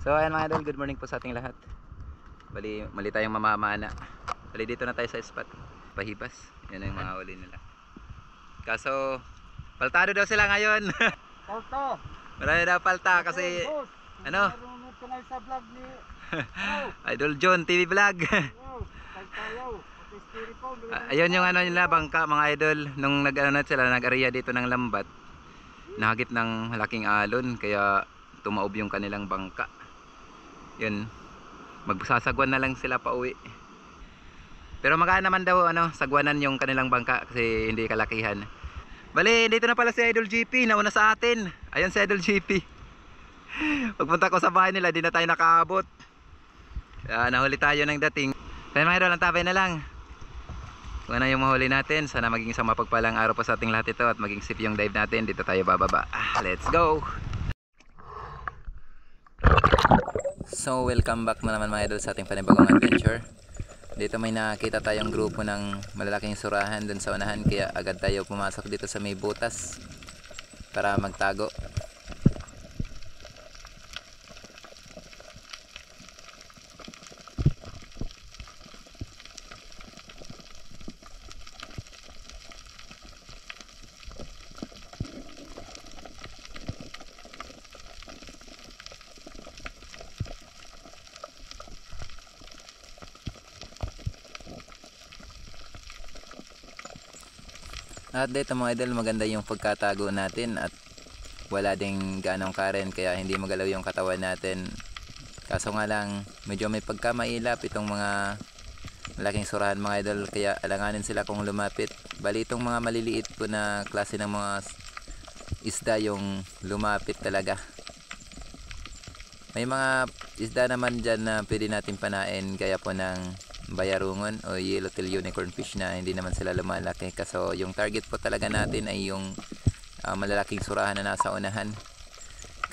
So ayan mga idol, good morning po sa ating lahat. Mali tayong mamamana. Bali dito na tayo sa spot Pahibas, yan ang mga huli nila. Kaso paltado daw sila ngayon. Palta. Marami daw palta kasi ano? Sa vlog ni Idol John TV Vlog. Ayun yung ano nila, bangka mga idol. Nung nag-ano sila, nag-area dito ng lambat, nahagip ng malaking alon kaya tumaob yung kanilang bangka. Yun, magsasagwan na lang sila pa uwi. Pero magaan naman daw ano, sagwanan yung kanilang bangka kasi hindi kalakihan. Bali, dito na pala si Idol GP, nauna sa atin. Ayun si Idol GP. Pagpunta ko sa bahay nila, di na tayo nakaabot. Nahuli tayo ng dating. Kaya mga idol, ang tabay na lang. Kung ano yung mahuli natin, sana maging isang mapagpalang araw pa sa ating lahat ito at maging safe yung dive natin. Dito tayo bababa. Let's go! So welcome back na naman mga idol sa ating panibagong adventure. Dito may nakita tayong grupo ng malalaking surahan dun sa unahan, kaya agad tayo pumasok dito sa may butas para magtago. At dito mga idol, maganda yung pagkatago natin at wala ding ganong karen kaya hindi magalaw yung katawan natin. Kaso nga lang, medyo may pagkamailap itong mga malaking surahan mga idol, kaya alanganin sila kung lumapit. Bali itong mga maliliit po na klase ng mga isda yung lumapit talaga. May mga isda naman dyan na pwede natin panain gaya po ng bayarungon o yellowtail unicorn fish na hindi naman sila lumalaki. Kaso yung target po talaga natin ay yung malalaking surahan na nasa unahan.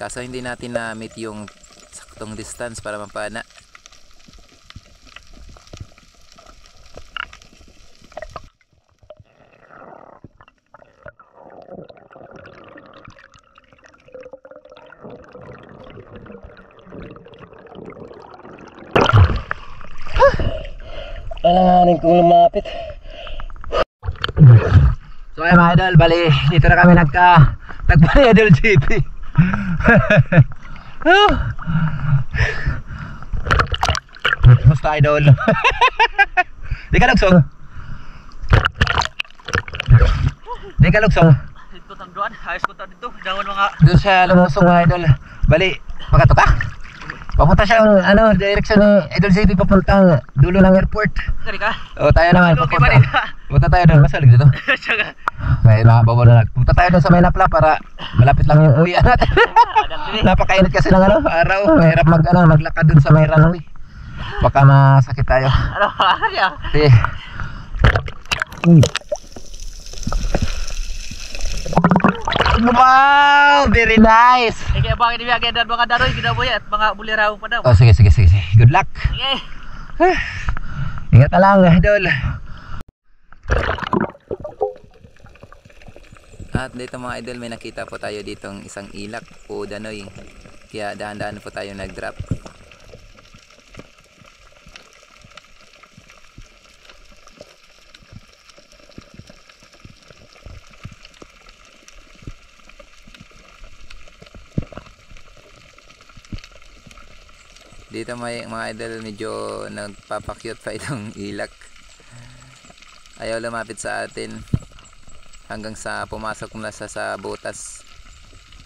Kaso hindi natin na-meet yung saktong distance para mapana. alanganin kong lumapit. So ayun mga idol, bali dito na kami nagtagpo ni Idol GP. Basta idol. Di ka lugsong? Di ka lugsong? Ito tangduan, ayos ko ta dito. Dawan mga Doon siya lumusong mga idol. Bali, pagkato ka? Papunta siya ano, direction ni Idol JP papuntang dulo ng airport. Dari ka? O tayo naman Okay papunta. ba rin? Punta tayo doon, masalig dito. Tsaga. May mababaw na lang. Punta tayo doon sa Maynapla para malapit lang yung uwian natin. Napakainit kasi ng ano, araw. Mahirap maglakad doon sa may runway. Baka masakit tayo. Ano ba? Sige. Wow, very nice. Kaya bakit ibigay dan mga daroy ginaboy at mga buliraw pa daw. Oh, sige. Good luck. Okay. Ingat na lang, idol. At dito mga idol, may nakita po tayo ditong isang ilak o danoy. Kaya dahan-dahan po tayo nag-drop. Dito may mga idol, medyo nagpapakyut pa itong ilak. Ayaw lumapit sa atin hanggang sa pumasok na sa butas.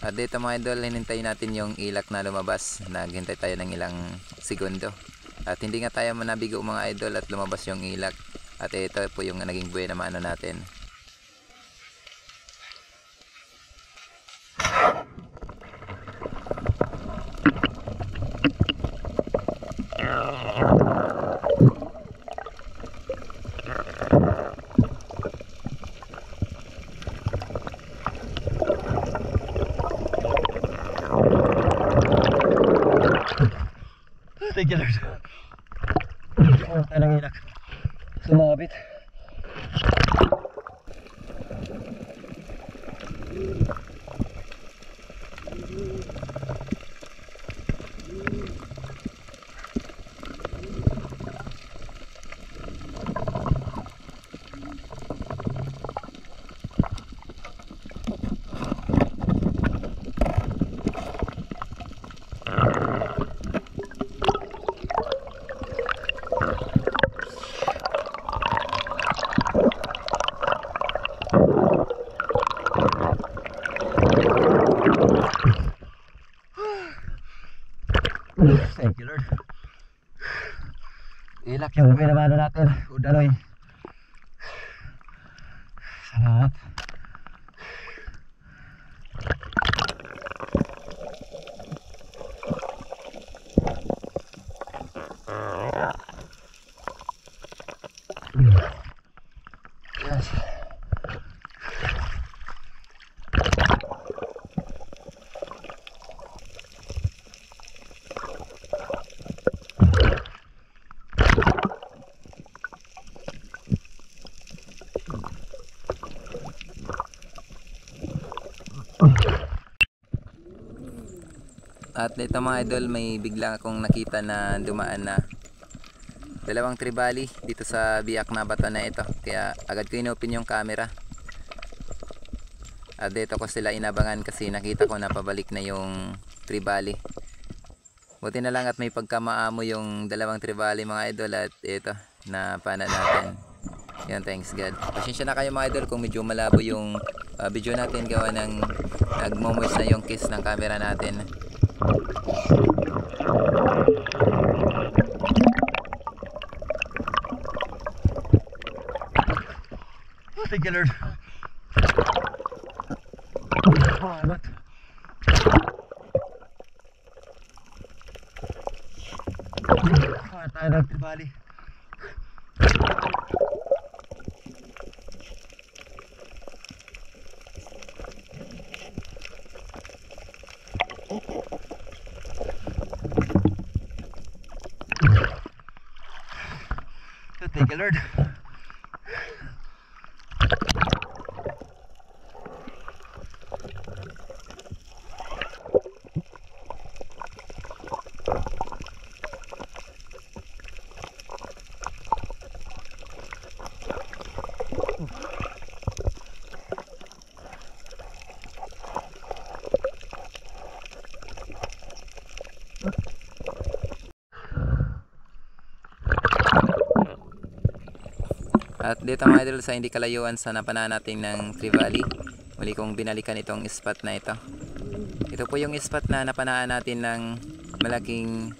At dito mga idol, hinintay natin yung ilak na lumabas. Naghintay tayo ng ilang segundo. At hindi nga tayo manabigo mga idol at lumabas yung ilak. At ito po yung naging buhay na maano natin. Thank you Lord. Oh, tanang ilak. Sumabit. ilak yung pinamano natin. Udanoy. Salamat. Yes. At dito mga idol, may bigla akong nakita na dumaan na dalawang tribali dito sa biyak na bato na ito. Kaya agad ko inopin yung camera. At dito ko sila inabangan kasi nakita ko na pabalik na yung tribali. Buti na lang at may pagkamaamo yung dalawang tribali mga idol, at ito na pana natin. Yan, thanks God. Pasensya na kayo mga idol kung medyo malabo yung video natin, gawa ng nagmo-moist na yung case ng camera natin. Thank you, Lord. Salamat. Tayo nagtribali. Thank you, Lord. At dito mga idol, sa hindi kalayuan sa napanaan natin ng Trevally, muli kong binalikan itong spot na ito. Ito po yung spot na napanaan natin ng malaking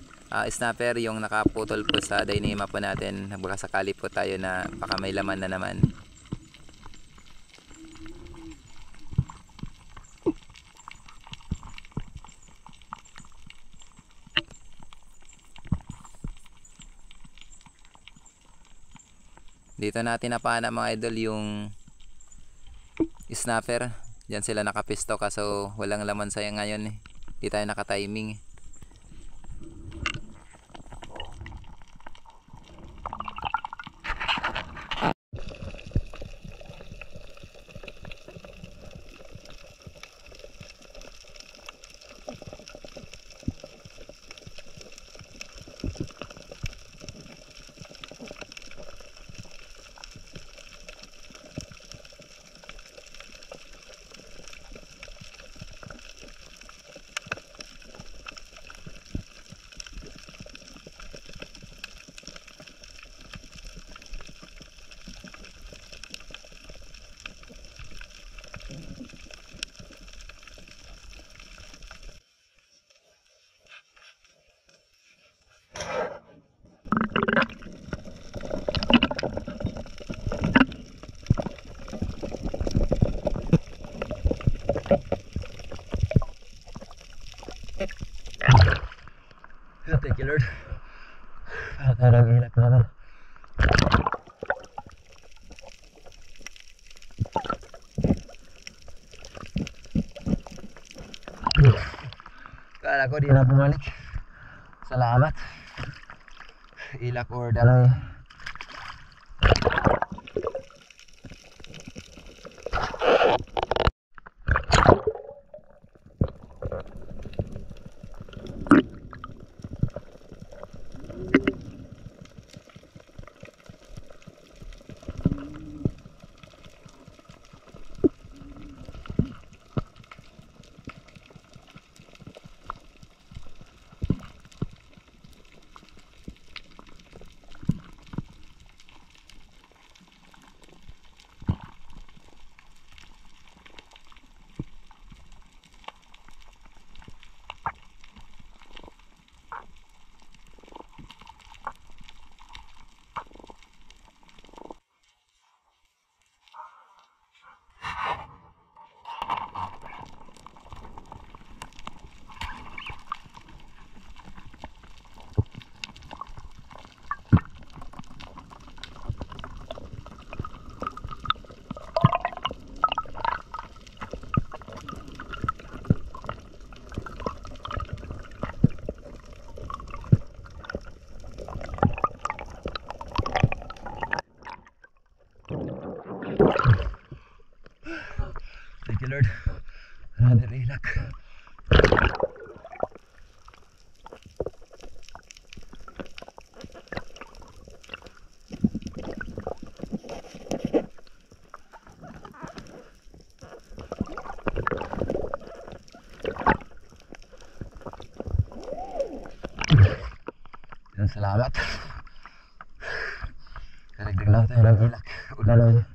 snapper, yung nakaputol po sa dynama po natin. Baka sakali po tayo na baka may laman na naman. Dito natin napana mga idol yung snapper. Diyan sila nakapisto kaso walang laman saya ngayon eh. Di tayo naka-timing. Thank you, Lord. Parang hilak naman. Kala ko di na bumalik. Salamat. Ilak or daloy. Thank you, Lord. Another ilak. Yan, salamat. Karagdag lang tayo ng ilak. Una lang.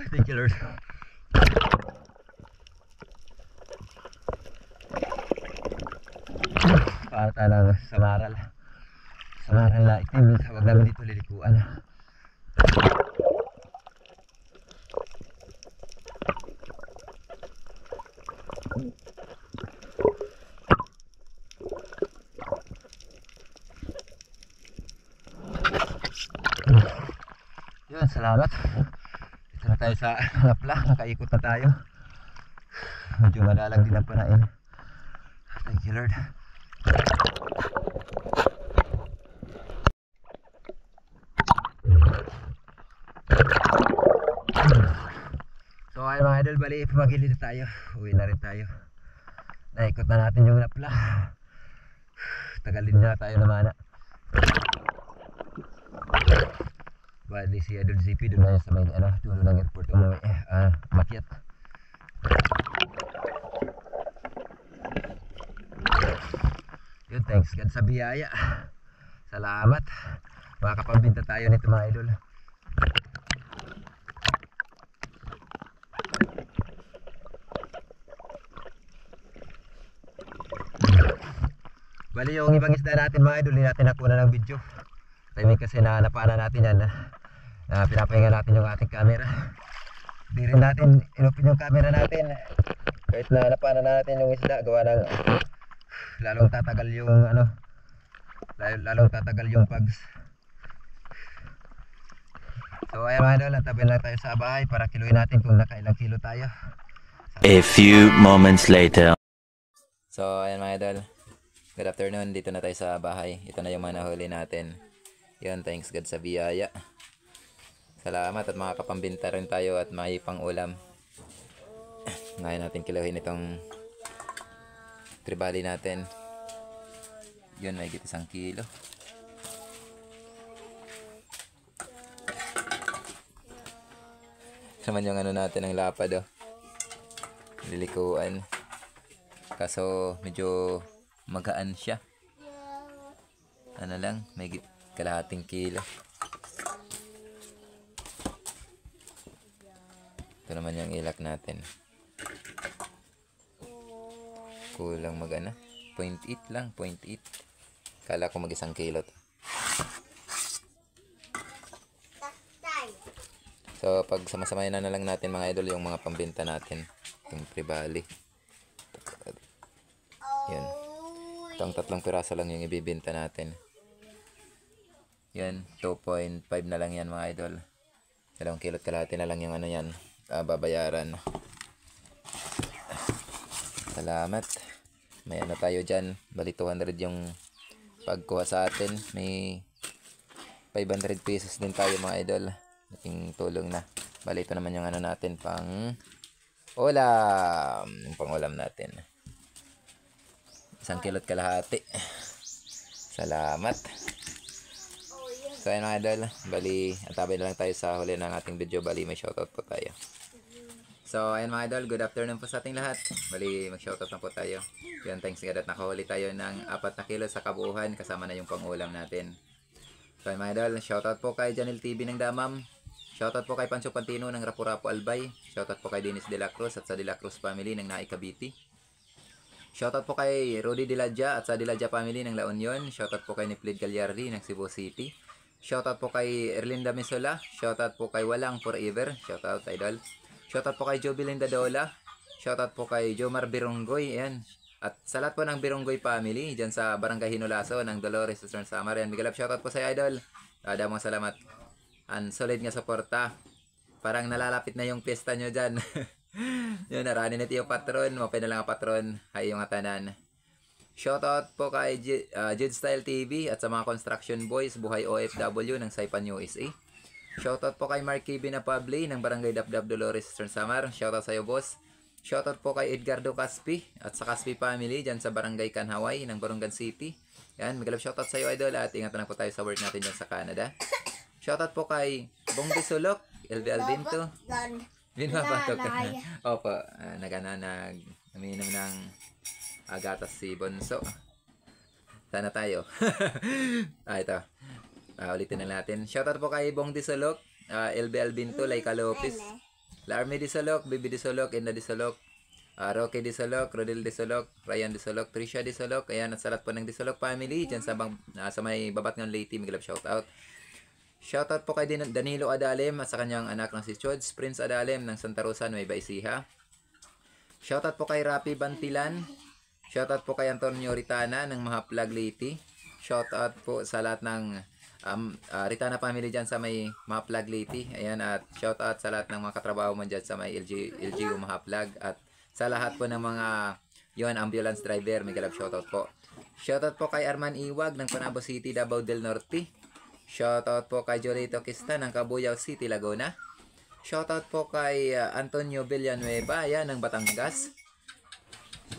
Thank you, Lord. Para tayo samaral. Samaral na itim. Huwag namin dito lilikuan. Yun, salamat. Dito na tayo sa Lapla. Nakaikot na tayo. Medyo madalang din ang panain. Thank you, Lord. So ayun mga idol, bali pumagilid na tayo. Uwi na rin tayo. Naikot na natin yung Lapla. Tagal din na tayo naman. Bali si Idol ZP doon na sa may dulo ng airport umuwi. Makiat. Yun, thanks God sa biyaya. Salamat. Makakapambinta tayo nito mga idol. Bali yung ibang isda natin mga idol, hindi natin nakuha ng video. Timing kasi napaanan natin yan. Pinapahinga natin yung ating camera. Di rin natin inopen yung camera natin. Kahit na napaanan natin yung isda, gawa ng lalong tatagal yung lalong tatagal yung pags. So ayan mga idol, tabi lang tayo sa bahay para kiluin natin kung nakailang kilo tayo. A few moments later. So ayan mga idol, good afternoon, dito na tayo sa bahay. Ito na yung mga nahuli natin. Yun, thanks God sa biyaya. Salamat at makakapambinta rin tayo at may pang ulam. Ngayon natin kiluhin itong tribali natin. Yun, may 1 kilo. Ito naman yung ano natin ng lapad, oh. Lilikuan. Kaso medyo magaan siya. Ano lang, may kalahating kilo. Ito naman yung ilak natin. Kulang mag-ano. 0.8 lang, 0.8. Kala ko mag 1 kilo to. So, pag samasamayin na lang natin mga idol yung mga pambenta natin. Itong Tribali. Yan. Itong 3 piraso lang yung ibibenta natin. Yan, 2.5 na lang yan mga idol. 2 kilot kalahati na lang yung ano yan. Babayaran. Salamat. May ano tayo dyan. Bali 200 yung pagkuha sa atin. May 500 pesos din tayo mga idol. Ating tulong na. Bali ito naman yung ano natin pang ulam. Yung pang ulam natin. 1 kilot kalahati. Salamat. So ayun mga idol. Bali antabay na lang tayo sa huli ng ating video. Bali may shoutout po tayo. So ayun mga idol. Good afternoon po sa ating lahat. Bali mag shoutout na po tayo. Yun, thanks God at nakahuli tayo ng 4 na kilo sa kabuuhan. Kasama na yung pang ulam natin. So ayun mga idol. Shoutout po kay Janel TV ng Damam. Shoutout po kay Pancho Pantino ng Rapu-Rapu Albay. Shoutout po kay Dennis De La Cruz at sa De La Cruz family ng Naik Cavite. Shoutout po kay Rudy De Ladja at sa De Ladja family ng La Union. Shoutout po kay Niplid Gagliardi ng Cebu City. Shoutout po kay Erlinda Misola. Shoutout po kay Walang Forever. Shoutout idol. Shoutout po kay Jobilin Dadola. Shoutout po kay Jomar Bironggoy. Ayan. At sa lahat po ng Bironggoy family dyan sa Barangay Hinulaso ng Dolores, Eastern Samar. Ayan. Big shoutout po sa idol. Damang salamat. Ang solid nga suporta. Parang nalalapit na yung pista nyo dyan. Yun, narani na yung patron. Mapay na lang ang patron. Hay yung atanan. Shoutout po kay Jid Style TV at sa mga construction boys, buhay OFW ng Saipan USA. Shoutout po kay Mark Kibin na Pabli ng Barangay Dapdap Dolores, Eastern Samar. Shoutout sa iyo boss. Shoutout po kay Edgardo Caspi at sa Caspi family dyan sa Barangay Kanhaway ng Barungan City. Yan, magalap shoutout sa iyo idol at ingat na po tayo sa work natin dyan sa Canada. Shoutout po kay Bong Bisulok, LV Albinto. Binmabatok ka na. Opo, nag-aminom ng gatas si Bonso. Sana tayo. Ito. Ulitin na natin. Shoutout po kay Bong Disolok, LB Albinto, Laika Lopez, Larmy Disolok, Bibi Disolok, Inda Disolok, Rocky Disolok, Rodel Disolok, Ryan Disolok, Trisha Disolok. Ayan, at salat po ng Disolok family dyan sa may babat ng Leyte. Miglab shoutout. Shoutout po kay Danilo Adalem at sa kanyang anak na si Chods Prince Adalem ng Santa Rosa, Nueva Ecija. Shoutout po kay Rapi Bantilan. Shoutout po kay Antonio Ritana ng Mahaplag Leyte. Shoutout po sa lahat ng Ritana family dyan sa may Mahaplag Leyte. Ayan, at shoutout sa lahat ng mga katrabaho mo dyan sa may LGU Mahaplag. At sa lahat po ng mga ambulance driver, may galap shoutout po. Shoutout po kay Arman Iwag ng Panabo City, Davao del Norte. Shoutout po kay Jolito Kista ng Cabuyao City, Laguna. Shoutout po kay Antonio Villanueva, yan, ng Batangas.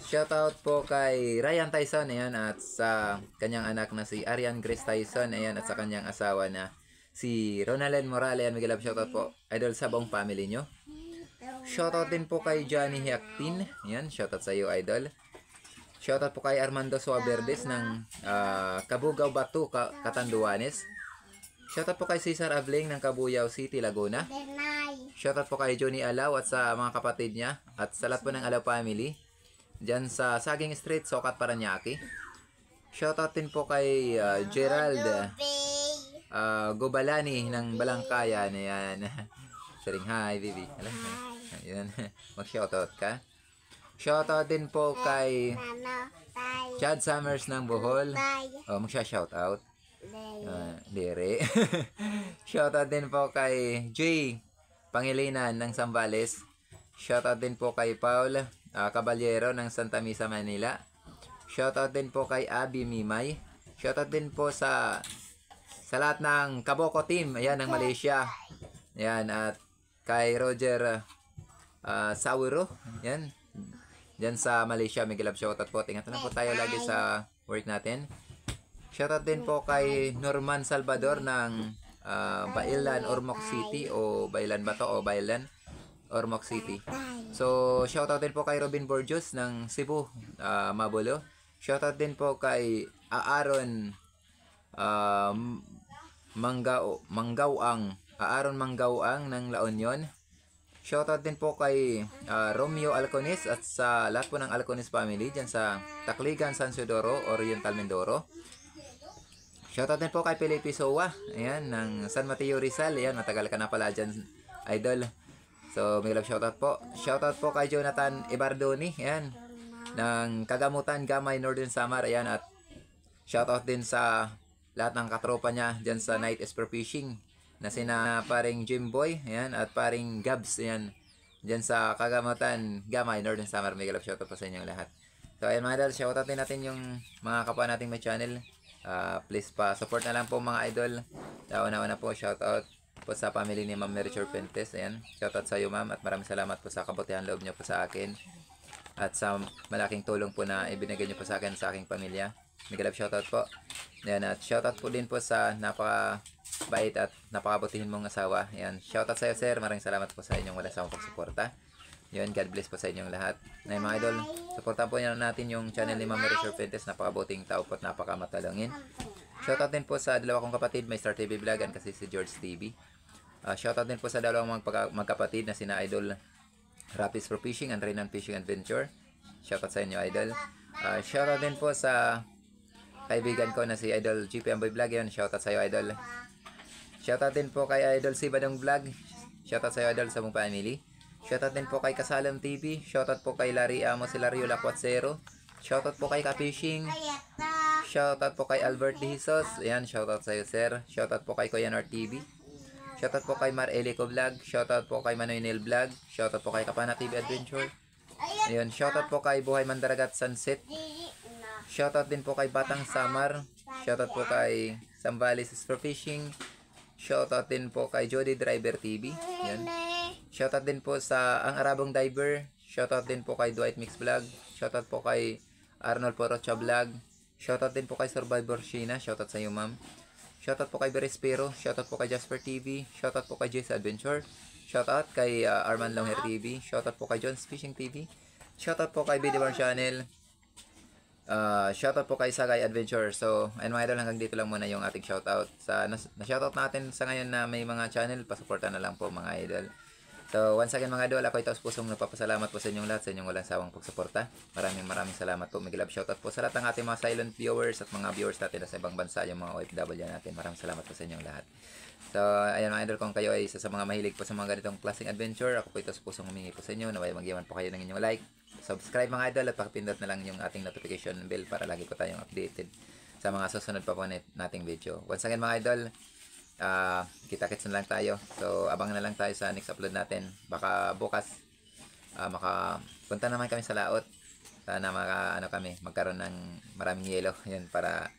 Shoutout po kay Ryan Tyson, ayan, at sa kanyang anak na si Arian Grace Tyson, ayan, at sa kanyang asawa na si Ronalyn Morales, ayan, migalap shoutout po, idol sa buong family nyo. Shoutout din po kay Johnny Hectin, ayan, shoutout sa iyo, idol. Shoutout po kay Armando Suaverdes ng Cabugao Batu, Catanduanes. Shoutout po kay Cesar Abling ng Cabuyao City, Laguna. Shoutout po kay Johnny Alaw at sa mga kapatid niya at sa lahat po ng Alaw family dyan sa Saging Street, Sokat, Paranaque. Shoutout din po kay Gerald Gobalani ng Balangkayan. Ayan. Saring hi, Bibi. Ayan. Mag-shoutout ka. Shoutout din po kay Chad Summers ng Bohol. Mag-shoutout. Dire. Shoutout din po kay Jay Pangilinan ng Zambales. Shoutout din po kay Paul Caballero ng Santa Misa, Manila. Shoutout din po kay Abby Mimay. Shoutout din po sa lahat ng Kaboko team, ayan, ng Malaysia. Ayan, at kay Roger Sawiro, ayan, dyan sa Malaysia. May galap shoutout po. Tingnan na po tayo lagi sa work natin. Shoutout din po kay Norman Salvador ng Bailan, Ormoc City, o Bailan ba to? O Bailan. Ormoc City. So, shoutout din po kay Robin Borjos ng Cebu, Mabulo. Shoutout din po kay Aaron Aaron Manggauang ng La Union. Shoutout din po kay Romeo Alconis at sa lahat po ng Alconis family dyan sa Tacligan, San Isidoro, Oriental Mindoro. Shoutout din po kay Felipe Sowa, ayan, ng San Mateo Rizal. Ayan, matagal ka na pala dyan, idol. So, may love shoutout po. Shoutout po kay Jonathan Ibardoni, ayan, ng Kagamutan, Gamay, Northern Samar. Ayan, at shoutout din sa lahat ng katropa niya dyan sa Night Esper Fishing na sina paring Jimboy, ayan, at paring Gabs, ayan, dyan sa Kagamutan, Gamay, Northern Samar. May love shoutout po sa inyong lahat. So, ayan mga idol, shoutout din natin yung mga kapwa nating may channel. Please pa support na lang po mga idol. Una-una po shoutout po sa family ni Ma'am Mary Pentes. Ayan, shoutout sa iyo ma'am, at maraming salamat po sa kabutihan loob niyo po sa akin at sa malaking tulong po na ibinigay niyo po sa akin sa aking pamilya. Mega love shoutout po. Ayan, at shoutout po din po sa napakabait at napakabutihin mong asawa. Ayan, shoutout sa iyo sir, maraming salamat po sa inyong walang sawang pagsuporta. Yun, God bless po sa inyong lahat. Ngayon mga idol, supportan po natin yung channel ni Ma'am Mary Pentes. Napakabuting tao po at napakamatalangin. Shoutout din po sa dalawa kong kapatid, may Star TV Vlog and kasi si George TV. Shoutout din po sa dalawang magkapatid na sina Idol Rapis for Fishing and Renan Fishing Adventure. Shoutout sa inyo idol. Shoutout din po sa kaibigan ko na si Idol GP Amboy Vlog. Yun, shoutout sa iyo idol. Shoutout din po kay Idol Sibadong Vlog. Shoutout sa iyo idol sa mong family. Shoutout din po kay Kasalam TV. Shoutout po kay Larry Amos, si Lario Lacuatsero. Shoutout po kay Ka-Fishing. Shoutout po kay Albert De Jesus. Ayan, shoutout sa iyo sir. Shoutout po kay Kuya Nor TV. Shoutout po kay Mar Elico Vlog. Shoutout po kay Manoy Nel Vlog. Shoutout po kay Kapana TV Adventure. Ayun, shoutout po kay Buhay Mandaragat Sunset. Shoutout din po kay Batang Samar. Shoutout po kay Sambales for Fishing. Shoutout din po kay Jody Driver TV. Ayun. Shoutout din po sa Ang Arabong Diver. Shoutout din po kay Dwight Mix Vlog. Shoutout po kay Arnold Porocha Vlog. Shoutout din po kay Survivor Sheena. Shoutout sa iyo ma'am. Shoutout po kay Berespero. Shoutout po kay Jasper TV. Shoutout po kay Jace Adventure. Shoutout kay Arman Longhair TV. Shoutout po kay John's Fishing TV. Shoutout po kay Bidibar Channel. Shoutout po kay Sagay Adventure. So, ayun mga idol, hanggang dito lang muna yung ating shoutout. Na-shoutout natin sa ngayon na may mga channel, pasuporta na lang po mga idol. So, once again mga idol, ako ito pusong nagpapasalamat po sa inyong lahat, sa inyong walang sawang pagsuporta. Maraming salamat po. Mega love shoutout po sa lahat ng ating mga silent viewers at mga viewers natin na sa ibang bansa, yung mga OFW natin. Maraming salamat po sa inyong lahat. So, ayan mga idol, kung kayo ay isa sa mga mahilig po sa mga ganitong klaseng adventure, ako po ito pusong humingi po sa inyo. Naway mag-iwan po kayo ng inyong like, subscribe mga idol, at pakipindot na lang yung ating notification bell para lagi po tayong updated sa mga susunod pa po nating video. Once again mga idol, kita-kits na lang tayo. So, abangan na lang tayo sa next upload natin. Baka bukas makapunta naman kami sa laot. Sana magkaroon ng maraming yelo. Yan, para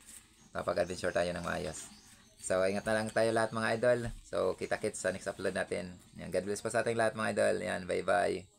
mapag-adventure tayo ng maayos. So, ingat na lang tayo lahat mga idol. So, kita-kits sa next upload natin. Yan, God bless po sa ating lahat mga idol. Yan, bye-bye.